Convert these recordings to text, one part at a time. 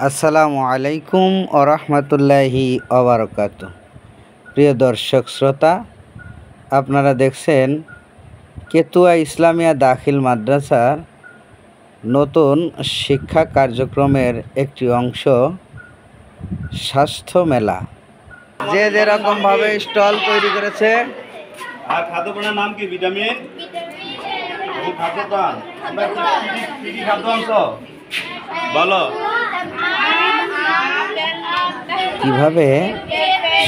আসসালামু আলাইকুম ওয়া রাহমাতুল্লাহি ওয়া বারাকাতুহু। প্রিয় দর্শক শ্রোতা, আপনারা দেখছেন কেতুয়া ইসলামিয়া দাখিল মাদ্রাসার নতুন শিক্ষা কার্যক্রমের একটি অংশ স্বাস্থ্য মেলা। যে যেরকমভাবে স্টল তৈরি করেছে। আর খাদ্যপণ্যের নাম কি? ভিটামিন খাদ্যদান। আমরা কি খাদ্য অংশ বলো। কিভাবে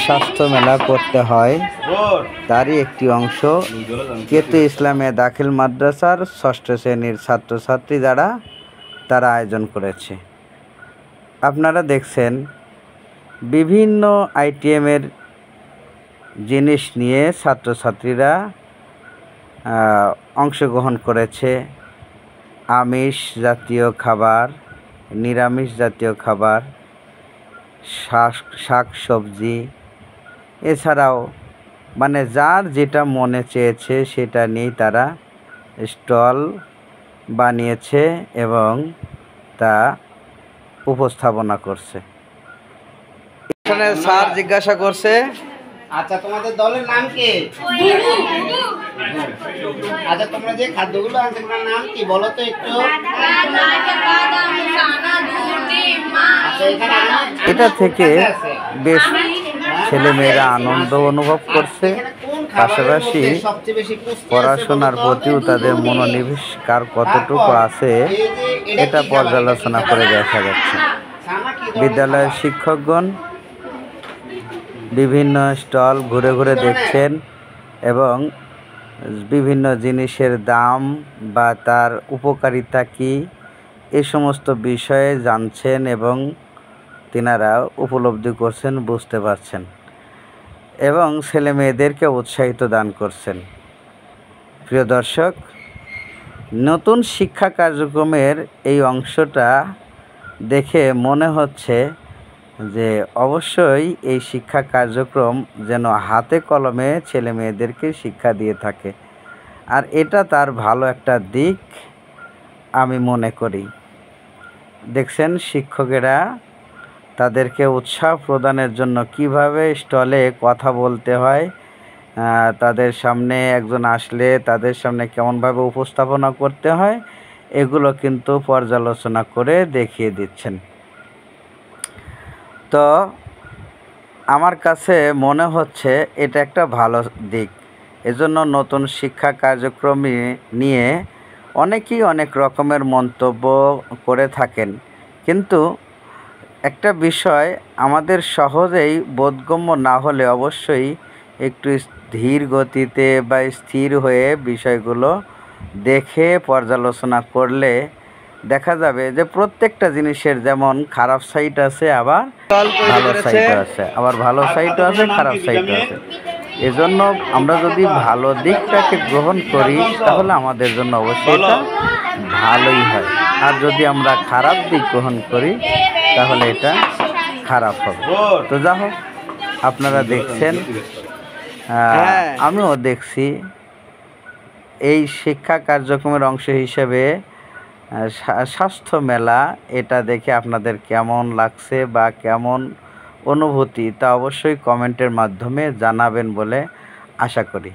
স্বাস্থ্য মেলা করতে হয় তারই একটি অংশ কেতু ইসলামিয়া দাখিল মাদ্রাসার ষষ্ঠ শ্রেণীর ছাত্রছাত্রী যারা তারা আয়োজন করেছে। আপনারা দেখছেন বিভিন্ন আইটেমের জিনিস নিয়ে ছাত্রছাত্রীরা অংশগ্রহণ করেছে। আমিষ জাতীয় খাবার, নিরামিষ জাতীয় খাবার, শাক সবজি, এছাড়াও যার যেটা মনে চেয়েছে সেটা নিয়েই তারা স্টল বানিয়েছে এবং তা উপস্থাপনা করছে। এখানে স্যার জিজ্ঞাসা করছে, আচ্ছা তোমাদের দলের নাম কি? আচ্ছা তোমরা যে খাদ্যগুলো আনছো তোমার নাম কি বলো তো একটু। এটা থেকে বেশ ছেলেমেয়েরা আনন্দ অনুভব করছে, পাশাপাশি পড়াশোনার প্রতিও তাদের মনোনিবেশ কতটুকু আছে এটা পর্যালোচনা করে দেখা যাচ্ছে। বিদ্যালয়ের শিক্ষকগণ বিভিন্ন স্টল ঘুরে ঘুরে দেখছেন এবং বিভিন্ন জিনিসের দাম বা তার উপকারিতা কী এই সমস্ত বিষয়ে জানছেন এবং তিনারা উপলব্ধি করছেন, বুঝতে পারছেন এবং ছেলে মেয়েদেরকে উৎসাহিত দান করছেন। প্রিয় দর্শক, নতুন শিক্ষা কার্যক্রমের এই অংশটা দেখে মনে হচ্ছে যে অবশ্যই এই শিক্ষা কার্যক্রম যেন হাতে কলমে ছেলে মেয়েদেরকে শিক্ষা দিয়ে থাকে, আর এটা তার ভালো একটা দিক আমি মনে করি। দেখছেন শিক্ষকেরা তাদেরকে উৎসাহ প্রদানের জন্য কিভাবে স্টলে কথা বলতে হয়, তাদের সামনে একজন আসলে তাদের সামনে কেমনভাবে উপস্থাপনা করতে হয় এগুলো কিন্তু পর্যালোচনা করে দেখিয়ে দিচ্ছেন। তো আমার কাছে মনে হচ্ছে এটা একটা ভালো দিক। এজন্য নতুন শিক্ষা কার্যক্রম নিয়ে অনেকেই অনেক রকমের মন্তব্য করে থাকেন, কিন্তু একটা বিষয় আমাদের সহজেই বোধগম্য না হলে অবশ্যই একটু ধীর গতিতে বা স্থির হয়ে বিষয়গুলো দেখে পর্যালোচনা করলে দেখা যাবে যে প্রত্যেকটা জিনিসের যেমন খারাপ সাইড আছে, আবার ভালো সাইডও আছে, আবার ভালো সাইডও আছে, খারাপ সাইডও আছে। এজন্য আমরা যদি ভালো দিকটাকে গ্রহণ করি তাহলে আমাদের জন্য অবশ্যই এটা ভালোই হয়, আর যদি আমরা খারাপ দিক গ্রহণ করি তাহলে এটা খারাপ হবে। তো যা হোক, আপনারা দেখছেন, আমিও দেখছি এই শিক্ষা কার্যক্রমের অংশ হিসেবে স্বাস্থ্য মেলা। এটা দেখে আপনাদের কেমন লাগছে বা কেমন অনুভূতি তা অবশ্যই কমেন্টের মাধ্যমে জানাবেন বলে আশা করি।